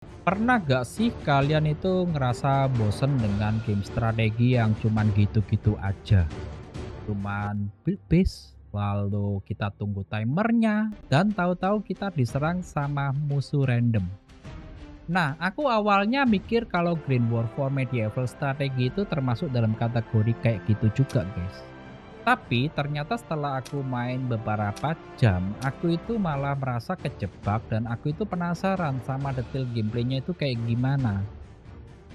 Pernah gak sih kalian itu ngerasa bosen dengan game strategi yang cuman gitu-gitu aja? Cuman base, lalu kita tunggu timernya, dan tahu-tahu kita diserang sama musuh random. Nah, aku awalnya mikir kalau Green Warfare Medieval Strategy itu termasuk dalam kategori kayak gitu juga, guys. Tapi ternyata setelah aku main beberapa jam, aku itu malah merasa kejebak dan aku itu penasaran sama detail gameplaynya itu kayak gimana.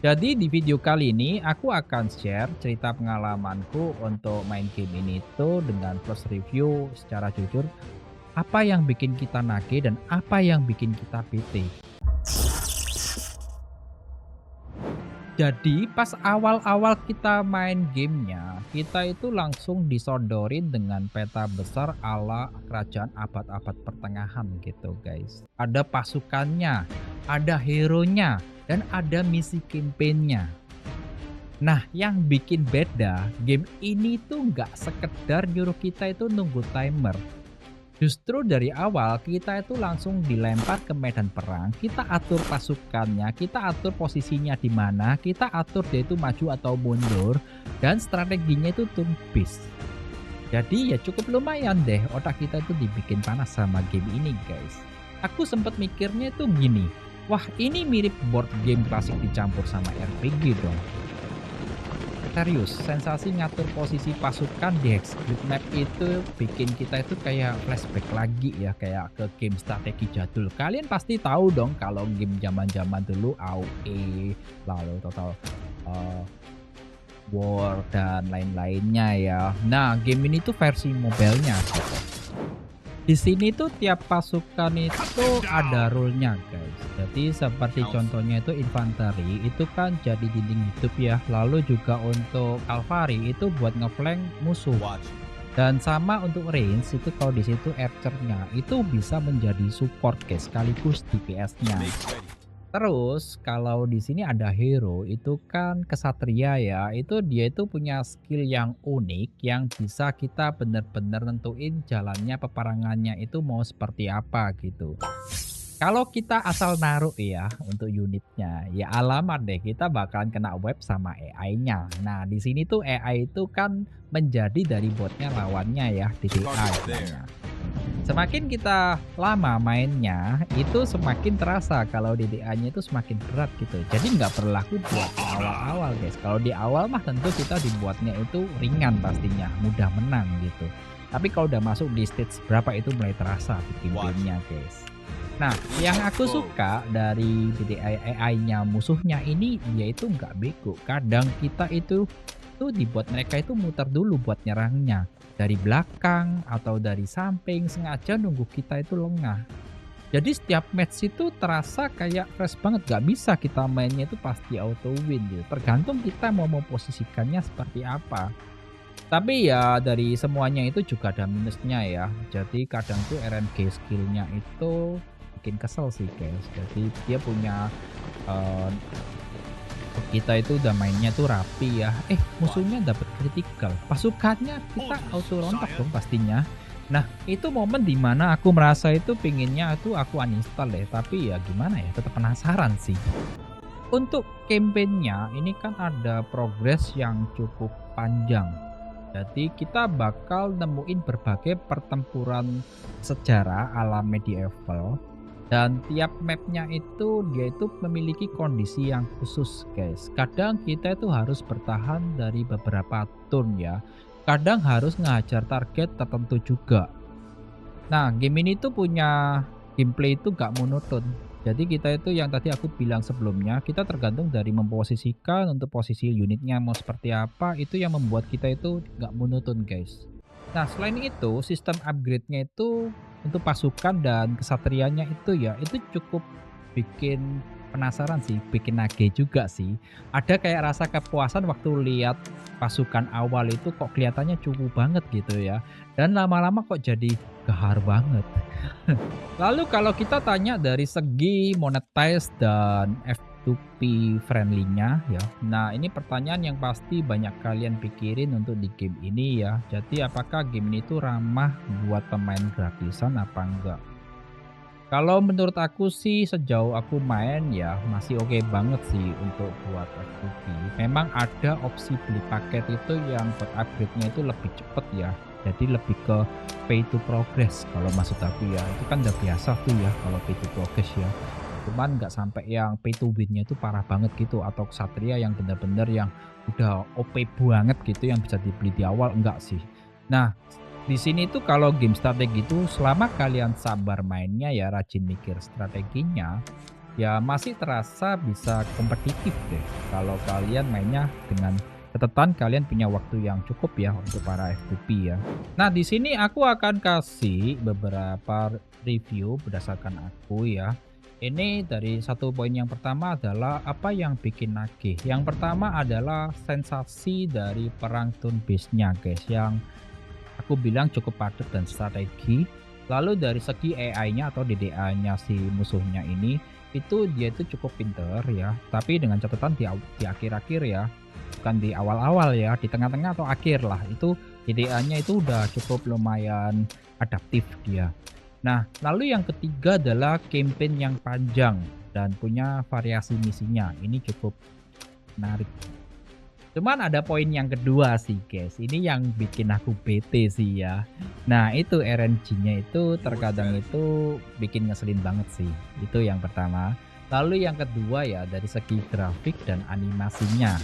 Jadi di video kali ini aku akan share cerita pengalamanku untuk main game ini tuh dengan plus review secara jujur apa yang bikin kita nage dan apa yang bikin kita bete. Jadi pas awal-awal kita main gamenya, kita itu langsung disodorin dengan peta besar ala kerajaan abad-abad pertengahan gitu guys. Ada pasukannya, ada hero-nya, dan ada misi campaign-nya. Nah yang bikin beda, game ini tuh nggak sekedar nyuruh kita itu nunggu timer. Justru dari awal kita itu langsung dilempar ke medan perang, kita atur pasukannya, kita atur posisinya di mana, kita atur dia itu maju atau mundur, dan strateginya itu turn based. Jadi ya cukup lumayan deh otak kita itu dibikin panas sama game ini guys. Aku sempat mikirnya itu gini, wah ini mirip board game klasik dicampur sama RPG dong. Serius, sensasi ngatur posisi pasukan di Hexgrid Map itu bikin kita itu kayak flashback lagi ya, kayak ke game strategi jadul. Kalian pasti tahu dong kalau game zaman-zaman dulu AoE, lalu Total eh, War dan lain-lainnya ya. Nah, game ini tuh versi mobile-nya gitu. Di sini tuh tiap pasukan itu ada rule-nya guys. Jadi seperti contohnya itu infanteri itu kan jadi dinding hidup ya. Lalu juga untuk cavalry itu buat ngeflank musuh. Dan sama untuk range itu kalau di situ archer-nya itu bisa menjadi support guys sekaligus DPS-nya. Terus kalau di sini ada hero itu kan kesatria ya, itu dia itu punya skill yang unik yang bisa kita bener-bener nentuin jalannya peperangannya itu mau seperti apa gitu. Kalau kita asal naruh ya untuk unitnya, ya alamat deh kita bakalan kena web sama AI-nya. Nah di sini tuh AI itu kan menjadi dari botnya lawannya ya, DDA istilahnya. Semakin kita lama mainnya, itu semakin terasa kalau DDA-nya itu semakin berat gitu. Jadi nggak berlaku buat awal-awal guys. Kalau di awal mah tentu kita dibuatnya itu ringan pastinya, mudah menang gitu. Tapi kalau udah masuk di stage berapa itu mulai terasa bikin gamenya guys. Nah, yang aku suka dari DDA AI-nya musuhnya ini, dia itu nggak bego. Kadang kita itu tuh dibuat mereka itu muter dulu buat nyerangnya dari belakang atau dari samping sengaja nunggu kita itu lengah. Jadi setiap match itu terasa kayak fresh banget, gak bisa kita mainnya itu pasti auto win gitu. Tergantung kita mau memposisikannya seperti apa. Tapi ya dari semuanya itu juga ada minusnya ya. Jadi kadang tuh RNG skillnya itu bikin kesel sih guys. Jadi dia punya eh, kita itu udah mainnya tuh rapi ya, musuhnya dapat critical, pasukannya kita auto rontok dong pastinya. Nah itu momen dimana aku merasa itu pinginnya tuh aku uninstall deh, tapi ya gimana ya tetap penasaran sih. Untuk campaign-nya ini kan ada progres yang cukup panjang. Jadi kita bakal nemuin berbagai pertempuran sejarah ala medieval dan tiap mapnya itu dia itu memiliki kondisi yang khusus guys. Kadang kita itu harus bertahan dari beberapa turn ya. Kadang harus ngehajar target tertentu juga. Nah, game ini tuh punya gameplay itu gak monoton. Jadi kita itu yang tadi aku bilang sebelumnya, kita tergantung dari memposisikan untuk posisi unitnya mau seperti apa, itu yang membuat kita itu gak monoton guys. Nah, selain itu, sistem upgrade-nya itu untuk pasukan dan kesatrianya itu ya, itu cukup bikin penasaran sih, bikin nage juga sih. Ada kayak rasa kepuasan waktu lihat pasukan awal itu kok kelihatannya cukup banget gitu ya. Dan lama-lama kok jadi gahar banget. Lalu kalau kita tanya dari segi monetize dan F2P friendly-nya ya. Nah, ini pertanyaan yang pasti banyak kalian pikirin untuk di game ini ya. Jadi apakah game ini tuh ramah buat pemain gratisan apa enggak? Kalau menurut aku sih sejauh aku main ya masih oke banget sih untuk buat FTP. Memang ada opsi beli paket itu yang buat upgrade-nya itu lebih cepet ya. Jadi lebih ke pay to progress kalau maksud aku ya. Itu kan udah biasa tuh ya kalau pay to progress ya. Cuman nggak sampai yang pay to win-nya itu parah banget gitu atau Ksatria yang bener-bener yang udah OP banget gitu yang bisa dibeli di awal enggak sih. Nah, di sini tuh kalau game strategi itu selama kalian sabar mainnya ya rajin mikir strateginya, ya masih terasa bisa kompetitif deh kalau kalian mainnya dengan catatan kalian punya waktu yang cukup ya untuk para FTP ya. Nah, di sini aku akan kasih beberapa review berdasarkan aku ya. Ini dari satu poin yang pertama adalah apa yang bikin nagih. Yang pertama adalah sensasi dari perang turn based-nya guys yang aku bilang cukup padat dan strategi. Lalu dari segi AI-nya atau DDA-nya si musuhnya ini, itu dia itu cukup pinter ya. Tapi dengan catatan di akhir-akhir ya, bukan di awal-awal ya, di tengah-tengah atau akhir lah. Itu DDA-nya itu udah cukup lumayan adaptif dia. Nah, lalu yang ketiga adalah campaign yang panjang dan punya variasi misinya. Ini cukup menarik. Cuman ada poin yang kedua sih guys, ini yang bikin aku bete sih ya. Nah itu RNG-nya itu terkadang itu bikin ngeselin banget sih, itu yang pertama. Lalu yang kedua ya dari segi grafik dan animasinya,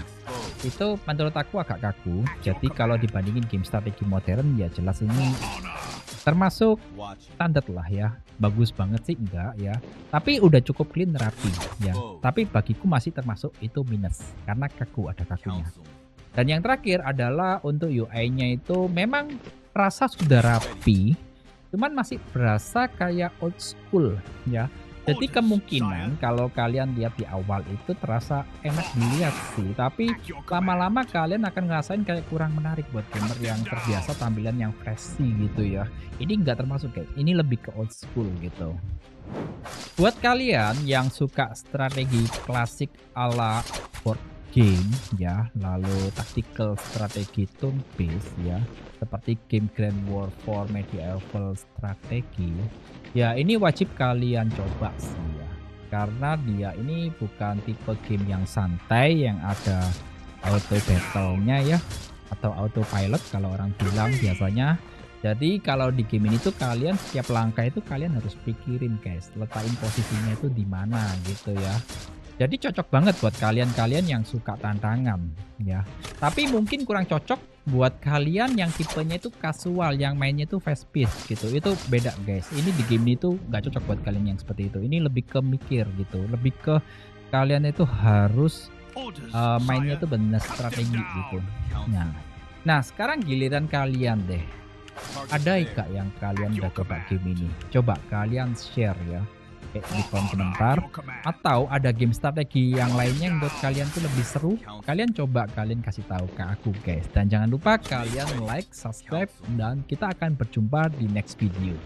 itu menurut aku agak kaku. Jadi kalau dibandingin game strategi modern ya jelas ini termasuk standar lah ya. Bagus banget sih enggak ya. Tapi udah cukup clean rapi ya. Tapi bagiku masih termasuk itu minus karena kaku, ada kakunya. Dan yang terakhir adalah untuk UI-nya itu memang rasa sudah rapi, cuman masih berasa kayak old school ya. Jadi kemungkinan kalau kalian lihat di awal itu terasa enak dilihat sih, tapi lama-lama kalian akan ngerasain kayak kurang menarik buat gamer yang terbiasa tampilan yang flashy gitu ya. Ini nggak termasuk guys, ini lebih ke old school gitu. Buat kalian yang suka strategi klasik ala board game ya, lalu tactical strategi turn based ya, seperti game Grand War 4 Medieval Strategy, ya ini wajib kalian coba sih ya. Karena dia ini bukan tipe game yang santai yang ada auto battle-nya ya, atau autopilot kalau orang bilang biasanya. Jadi kalau di game ini tuh kalian setiap langkah itu kalian harus pikirin guys, letakin posisinya itu di mana gitu ya. Jadi cocok banget buat kalian-kalian yang suka tantangan ya. Tapi mungkin kurang cocok buat kalian yang tipenya itu casual, yang mainnya itu fast pace gitu. Itu beda guys. Ini di game ini tuh nggak cocok buat kalian yang seperti itu. Ini lebih ke mikir gitu, lebih ke kalian itu harus mainnya tuh benar strategi gitu. Nah sekarang giliran kalian deh. Ada nggak yang kalian udah coba game ini? Coba kalian share ya di kolom komentar, atau ada game strategi yang lainnya yang menurut kalian tuh lebih seru, kalian coba kalian kasih tahu ke aku guys. Dan jangan lupa kalian like, subscribe, dan kita akan berjumpa di next video.